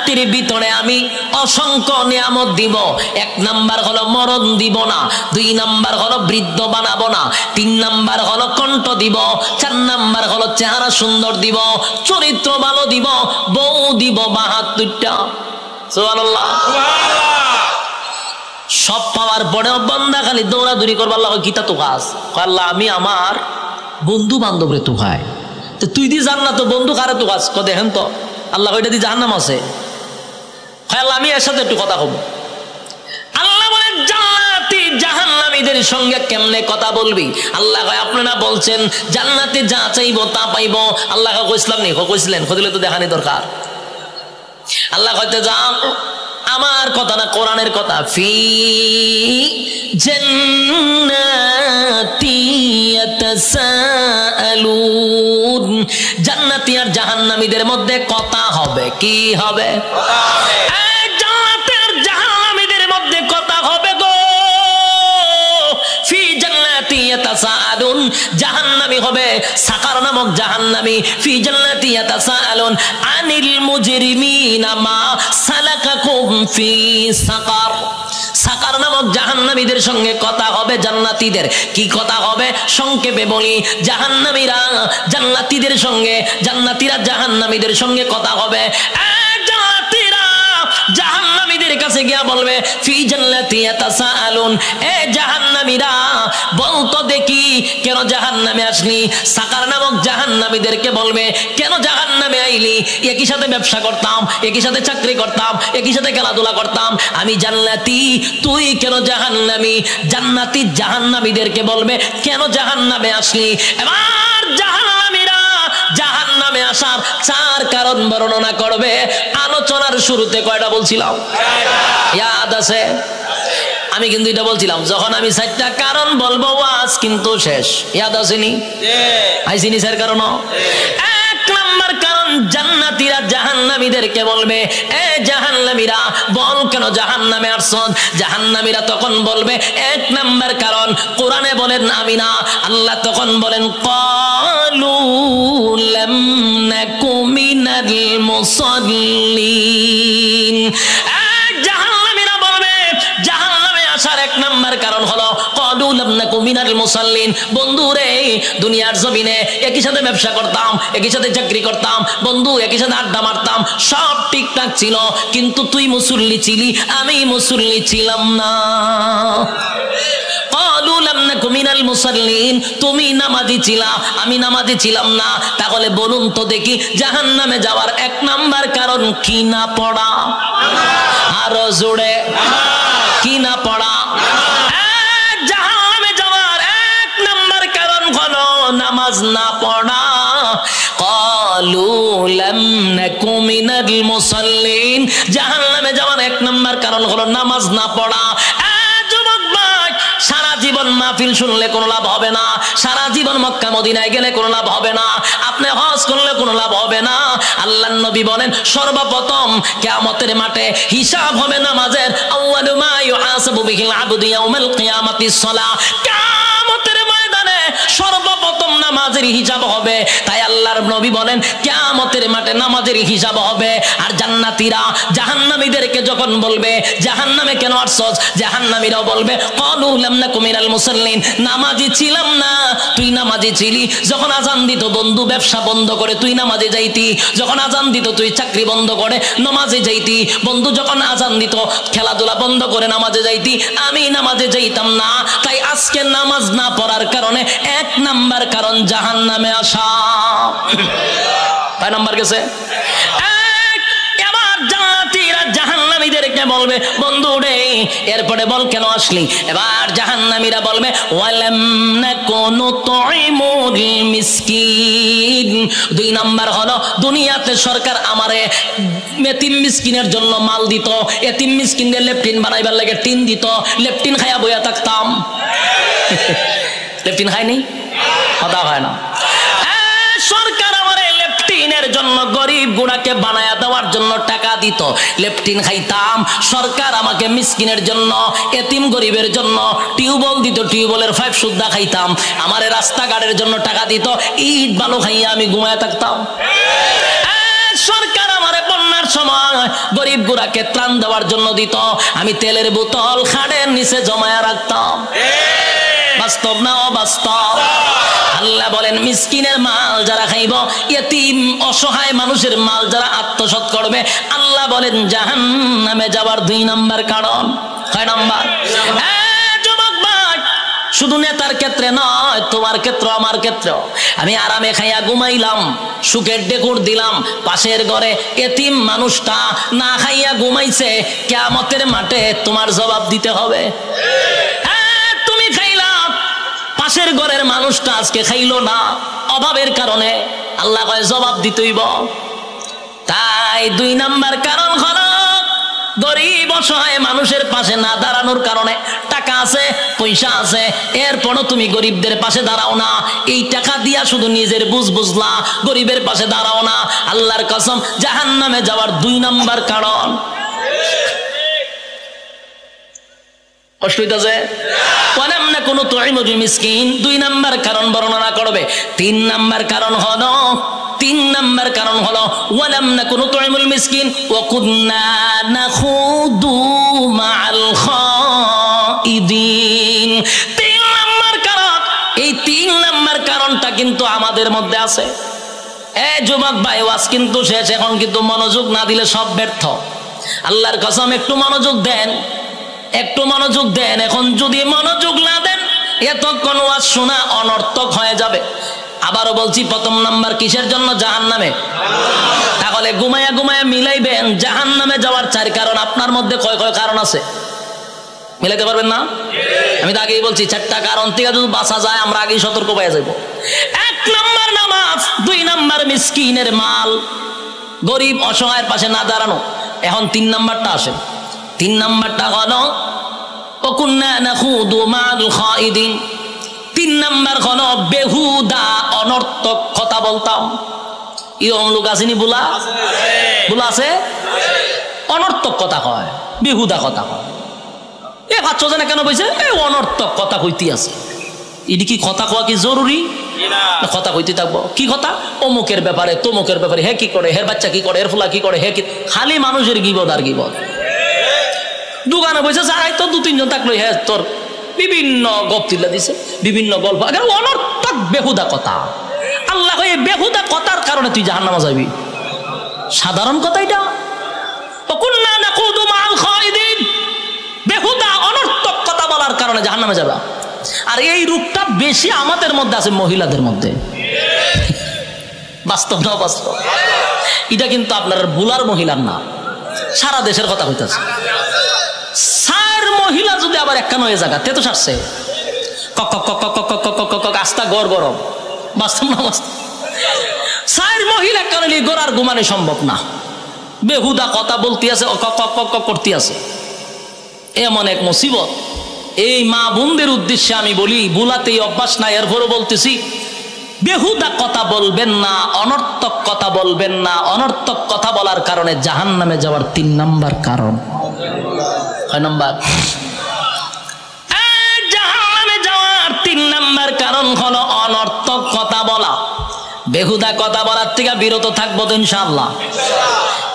জান্নাতের ভিতরে আমি অসংখ্য নিয়ামত দিব। 1 নাম্বার হলো মরণ দিব না, 2 নাম্বার হলো বৃদ্ধ বানাবো না, 3 নাম্বার হলো কণ্ঠ দিব, 4 নাম্বার হলো চেহারা সুন্দর দিব, চরিত্র ভালো দিব, বউ দিব 72টা। সুবহানাল্লাহ। সব পাওয়ার পরেও বান্দা খালি দৌড়াদৌড়ি করবে, আল্লাহ কিতা তো কাজ, আল্লাহ আমি আমার বন্ধু বান্ধবরে তো ভাই, তো তুই দি জান্নাত বন্ধু কারে তো কাজ দেখেন তো, আল্লাহ ওইটা দিয়ে জাহান্নাম আছে, আল্লাহ আমি এর সাথে একটু কথা কব। আল্লাহ বলেন জান্নাতি জাহান্নামীদের সঙ্গে কেমনে কথা বলবি? আল্লাহ কয় আপনারা বলছেন জান্নাতে যা চাইবো তা পাইবো, আল্লাহ কইছিলাম নি, কইছিলেন, কইলে তো দেখানি দরকার। আল্লাহ কইতে যা আমার কথা না, কোরআনের কথা। ফি জান্নাতি ইয়াতাসাআলুন, জান্নাতি আর জাহান্নামীদের মধ্যে কথা হবে। কি হবে? জান্নাতি আর জাহান্নামীদের মধ্যে কথা হবে গো। ফি জান্নাতি ইয়াতাসাআলুন, জাহান্নামী হবে সাকার নামক জাহান্নামী। ফি জান্নাতি ইয়াতাসাআলুন আনিল মুজরিমিনা মা সালাকাকুম ফি সাকার, সাকার নামক জাহান্নামীদের সঙ্গে কথা হবে জান্নাতীদের। কি কথা হবে? সংক্ষেপে বলি, জাহান্নামীরা জান্নাতীদের সঙ্গে, জান্নাতীরা জাহান্নামীদের সঙ্গে কথা হবে। জান্নাতীরা জাহান্নামীদের কাছে গিয়া বলবে ফি জান্নাতি ইয়াতাসাআলুন, এ জাহান্নামীরা বলতো দেখি কেন জাহান্নামে আসলি? সাকার নামক জাহান্নামীদেরকে বলবে কেন জাহান্নামে আইলি? একই সাথে ব্যবসা করতাম, একই সাথে চাকরি করতাম, একই সাথে খেলাধুলা করতাম, আমি জান্নাতি, তুই কেন জাহান্নামী? জান্নাতি জাহান্নামীদেরকে বলবে কেন জাহান্নামে আসলি? এবার জাহান্নামীরা জাহান্নামে আসার 4 কারণ বর্ণনা করবে। আলোচনার শুরুতে কয়টা বলছিলাম? ইয়াদ আছে? আমি কিন্তু এটা বলছিলাম যখন আমি 4টা কারণ বলবো ওয়াজ কিন্তু শেষ। ইয়াদ আসেনি? আইসিনি স্যার কারণ? 1 নাম্বার কারণ, জান্নাতীরা জাহান্নামীদেরকে বলবে এ জাহান্নামীরা বল কেন জাহান্নামে আসছস? জাহান্নামীরা তখন বলবে 1 নাম্বার কারণ কোরআনে বলেন আমি না, আল্লাহ তখন বলেন ক্বালু লাম নাকু মিনাল মুসাল্লিন। জাহান্নামীরা বলবে জাহান্নামে আসার 1 নাম্বার কারণ হলো ক্বালু লাম নাকু মিনাল মুসাল্লিন। বন্ধু রে, দুনিয়ার জমিনে একই সাথে ব্যবসা করতাম, একই সাথে চাকরি করতাম, বন্ধু একই সাথে আড্ডা মারতাম, সব ঠিকঠাক ছিল, কিন্তু তুই মুসল্লি ছিলি, আমি মুসল্লি ছিলাম না। ক্বালু লাম নাকু মিনাল মুসাল্লিন, তুমি নামাজি ছিলা, আমি নামাজি ছিলাম না। তাহলে বলুন তো দেখি জাহান্নামে যাওয়ার 1 নাম্বার কারণ কি না পড়া? আরো জোরে, কি না পড়া? জাহান্নামে যাওয়ার 1 নাম্বার কারণ হলো নামাজ না পড়া। ক্বালু লাম নাকু মিনাল মুসাল্লিন, জাহান্নামে যাওয়ার 1 নাম্বার কারণ হলো নামাজ না পড়া। যুবক ভাই, সারা জীবন মাহফিল শুনলে কোনো লাভ হবে না, সারা জীবন মক্কা মদিনায় গেলে কোনো লাভ হবে না, আপনি হজ করলে কোনো লাভ হবে না। আল্লাহর নবী বলেন সর্বপ্রথম কিয়ামতের মাঠে হিসাব হবে নামাজের। আউয়ালু মা ইউহাসাবু বিহিল আবদু ইয়াউমাল কিয়ামাতিস সালাহ, কিয়ামতের ময়দানে সর্বপ্রথম নামাজের হিসাব হবে। তাই আল্লাহর নবী বলেন কিয়ামতের মাঠে নামাজের হিসাব হবে। আর জান্নাতীরা জাহান্নামীদেরকে যখন বলবে জাহান্নামে কেন আসছস, জাহান্নামীরাও বলবে ক্বালু লাম নাকু মিনাল মুসাল্লিন, নামাজি ছিলাম না, তুই নামাজি ছিলি। যখন আযান দিত বন্ধু ব্যবসা বন্ধ করে তুই নামাজে যাইতি, যখন আযান দিত তুই চাকরি বন্ধ করে নামাজে যাইতি, বন্ধু যখন আযান দিত খেলাধুলা বন্ধ করে নামাজে যাইতি, আমি নামাজে যাইতাম না। তাই আজকে নামাজ না পড়ার কারণে 1 নাম্বার কারণ জাহান্নামে আসা। কয় নাম্বার গেছে? এবার জান্নাতীরা জাহান্নামীদেরকে বলবে বন্ধু রে এরপরে বল কেন আসলি? এবার জাহান্নামীরা বলবে ওয়ালাম নাকুনু তুইমুল মিসকিন। 2 নাম্বার হলো দুনিয়াতে সরকার আমারে এতিম মিসকিনের জন্য মাল দিত, এতিম মিসকিনদের লেপটিন বানাইবার লাগে টিন দিত, লেপটিন খাইয়া বইয়া থাকতাম। লেপটিন খাইনি? কথা হয় না। সরকার আমার লেপটিনের জন্য গরিব গুড়াকে বানায়া দেওয়ার জন্য টাকা দিত, লেপটিন খাইতাম। সরকার আমাকে মিসকিনের জন্য এতিম গরিবের জন্য টিউবওয়েল দিত, টিউবওয়েলের পাইপ সুদ্ধা খাইতাম। আমার রাস্তাঘাটের জন্য টাকা দিত, ইট বালু খাইয়া আমি ঘুমায় থাকতাম। সরকার আমারে বন্যার সময় গরিব গুড়াকে ত্রাণ দেওয়ার জন্য দিত, আমি তেলের বোতল খাটের নিচে জমায়া রাখতাম। বাস্তব না অবাস্তব? আল্লাহ বলেন মিসকিনের মাল যারা খাইব, ইয়েতিম অসহায় মানুষের মাল যারা আত্মসাৎ করবে, আল্লাহ বলেন জাহান্নামে যাওয়ার 2 নাম্বার কারণ। কয় নাম্বার? যুবক ভাই, শুধু নেতার ক্ষেত্রে নয়, তোমার ক্ষেত্র আমার ক্ষেত্র। আমি আরামে খাইয়া ঘুমাইলাম, সুখের ডেকুর দিলাম, পাশের ঘরে এতিম মানুষটা না খাইয়া ঘুমাইছে, কিয়ামতের মাঠে তোমার জবাব দিতে হবে। তুমি খাইলা, পাশের ঘরের মানুষটা আজকে খাইলো না অভাবের কারণে, আল্লাহ কয় জবাব দিতেইব। তাই 2 নাম্বার কারণ হলো গরিব অসহায় মানুষের পাশে না দাঁড়ানোর কারণে। টাকা আছে, পয়সা আছে, এরপরও তুমি গরিবদের পাশে দাঁড়াও না। এই টাকা দিয়া শুধু নিজের বুঝলা, গরিবের পাশে দাঁড়াও না। আল্লাহর কসম, জাহান্নামে যাওয়ার 2 নাম্বার কারণ। কষ্ট হইতাছে? ওয়ালাম নাকুনু তুইমুল মিসকিন 2 নাম্বার কারণ বর্ণনা করবে। 3 নাম্বার কারণ হলো ওয়ালাম নাকুনু তুইমুল মিসকিন ওয়া কুননা নাখুদু মাআল খাইদিন। 3 নাম্বার কারণ, এই 3 নাম্বার কারণটা কিন্তু আমাদের মধ্যে আছে। যুবক ভাই, ওয়াজ কিন্তু শেষ, এখন কিন্তু মনোযোগ না দিলে সব ব্যর্থ। আল্লাহর কসম, একটু মনোযোগ দেন, একটু মনোযোগ দেন। এখন যদি মনোযোগ না দেন, এতক্ষণ ওয়াজ শোনা অনর্থক হয়ে যাবে। আবারও বলছি, 1ম নাম্বার কিসের জন্য? জাহান্নামে। তাহলে ঘুমায়া ঘুমায়া মিলাইবেন জাহান্নামে যাওয়ার 4 কারণ। আপনার মধ্যে কয় কারণ আছে? মিলাইতে পারবেন না? আমি তো আগেই বলছি, 4টা কারণ থেকে যদি বাঁচা যায়, আমরা আগেই সতর্ক হয়ে যাব। 1 নাম্বার নামাজ, 2 নাম্বার মিসকিনের মাল, গরিব অসহায়ের পাশে না দাঁড়ানো। এখন 3 নাম্বারটা আসে। 3 নাম্বারটা হলো ওয়াকুন্না নাখুদু মাআল খাইদিন। 3 নাম্বার হলো বেহুদা অনর্থক কথা বলতাম। এরকম লোক আসেনি? বুলা আছে, অনর্থক কথা কয়, বেহুদা কথা কয়। বাচ্চা জানে কেন বলছে? অনর্থক কথা কইতে আছে। এটি কি কথা কওয়া কি জরুরি? কথা কইতে থাকবো। কি কথা? অমুকের ব্যাপারে, তমুকের ব্যাপারে, হে কি করে, হের বাচ্চা কি করে, হের ফুলা কি করে, হে কি। খালি মানুষের গিবদ আর গিবদ। দোকানে বসে চাই তো 2-3 জন থাকলো, হ্যাঁ তোর বিভিন্ন গপ্তিল্লা দিছে, বিভিন্ন গল্প, অনর্থক বেহুদা কথা। আল্লাহ এই বেহুদা কথার কারণে তুই জাহান্নামে যাবি। সাধারণ কথা এটা। ওয়াকুন্না নাকুদু মাআল খাইদিন, বেহুদা অনর্থক কথা বলার কারণে জাহান্নামে যাবা। আর এই রূপটা বেশি আমাদের মধ্যে আছে, মহিলাদের মধ্যে। বাস্তব না বাস্তব? এটা কিন্তু আপনার বুলার মহিলার না, সারা দেশের কথা কইতাছে। 4 মহিলা যদি আবার একখান হয়ে জায়গা, তে তো সারছে। আস্তা গড় গরম। বাস্তব না বাস্তব? 4 মহিলা কারণে গোড়ার ঘুমানো সম্ভব না। বেহুদা কথা বলতে আছে, করতে আছে। এমন এক মুসিবত। এই মা বোনদের উদ্দেশ্যে আমি বলি, বুলাতে অভ্যাস নাই, এরপরও বলতেছি, বেহুদা কথা বলবেন না, অনর্থক কথা বলবেন না। অনর্থক কথা বলার কারণে জাহান্নামে যাওয়ার 3 নাম্বার কারণ। 6 নাম্বার? জাহান্নামে যাওয়ার 3 নাম্বার কারণ হলো অনর্থক কথা বলা। বেহুদা কথা বলার থেকে বিরত থাকবো তো ইনশাআল্লাহ।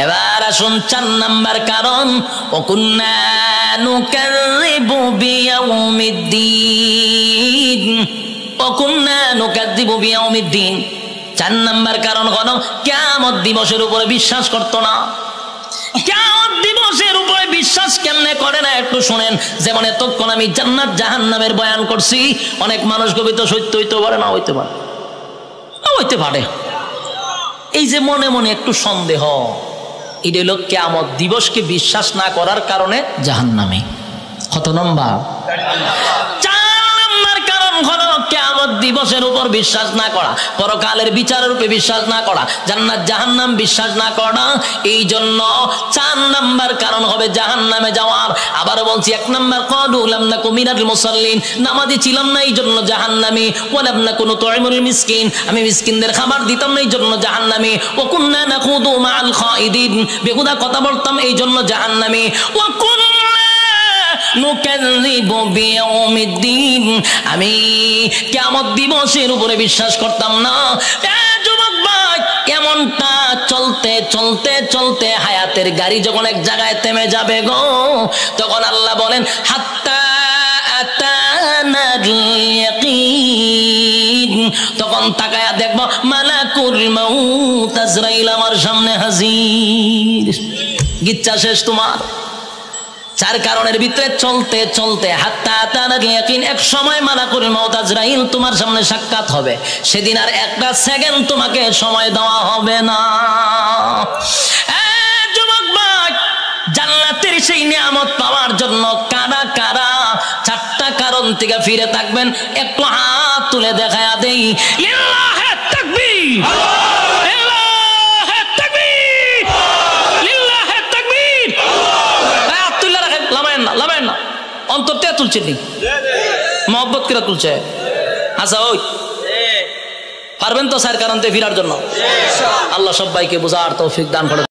এবার আসুন 4 নাম্বার কারণ, ওয়াকুন্না নুকাযযিবু বিয়াউমিদ্দিন। ওয়াকুন্না নুকাযযিবু বিয়াউমিদ্দিন। 4 নাম্বার কারণ হলো কিয়ামত দিবসের উপরে বিশ্বাস করতো না। কিয়ামত দিবসের উপরে বিশ্বাস কেমনে করে না একটু শুনেন। যেমন এতক্ষণ আমি জান্নাত জাহান্নামের বয়ান করছি, অনেক মানুষ কবিতা সত্য হইতে পারে, না হইতে পারে, হইতে পারে। এই যে মনে মনে একটু সন্দেহ, এটা হলো কিয়ামত দিবসকে বিশ্বাস না করার কারণে জাহান্নামে। কত নম্বর? 4 নম্বর কারণ হলো কিয়ামত দিবসের উপর বিশ্বাস না করা, পরকালের বিচারের উপর বিশ্বাস না করা, জান্নাত জাহান্নাম বিশ্বাস না করা। এই জন্য 4 নম্বর কারণ হবে জাহান্নামে যাওয়ার। আবার বলছি, 1 নম্বর ক্বালু লাম নাকু মিনাল মুসাল্লিন, নামাজি ছিলাম না এই জন্য জাহান্নামী। ওয়া লাম নাকু নুতঈমুল মিসকিন, আমি মিসকিনদের খাবার দিতাম না এই জন্য জাহান্নামী। ওয়া কুননা নাখুদু মাআল খাইদিন, বেহুদা কথা বলতাম এই জন্য জাহান্নামী। ওয়া নুকাযযিবু বিয়াউমিদ্দিন, আমি কিয়ামত দিবসের উপরে বিশ্বাস করতাম না। যুবক ভাই, এমনটা চলতে চলতে চলতে হায়াতের গাড়ি যখন এক জায়গায় থেমে যাবে গো, তখন আল্লাহ বলেন হাত্তা আতানাল ইয়াকিন, তখন তাকায়া দেখবো মালাকুল মাউত আজরাইল আমার সামনে হাজির। গিচ্ছা শেষ তোমার। চার কারণের ভিতরে চলতে চলতে হাত্তা আতানাল ইয়াকিন, এক সময় মালাকুল মাউত আজরাইল তোমার সামনে সাক্ষাৎ হবে, সেদিন আর একটা সেকেন্ড তোমাকে সময় দেওয়া হবে না। যুবক ভাই, জান্নাতের সেই নিয়ামত পাওয়ার জন্য কারা কারা চারটা কারণ থেকে ফিরে থাকবেন একটু হাত তুলে দেখায়া দেই। লিল্লাহে তাকবীর, লিল্লাহে তাকবীর, লিল্লাহে তাকবীর। হাত তুলে রাখেন, লামায়েন না, লামায়েন না, অন্তর থেকে তুলছেন নি, মহব্বত করে তুলছে। আচ্ছা ওই পারবেন তো স্যার কারণ ফিরার জন্য? আল্লাহ সবাইকে বোঝার তৌফিক দান করে।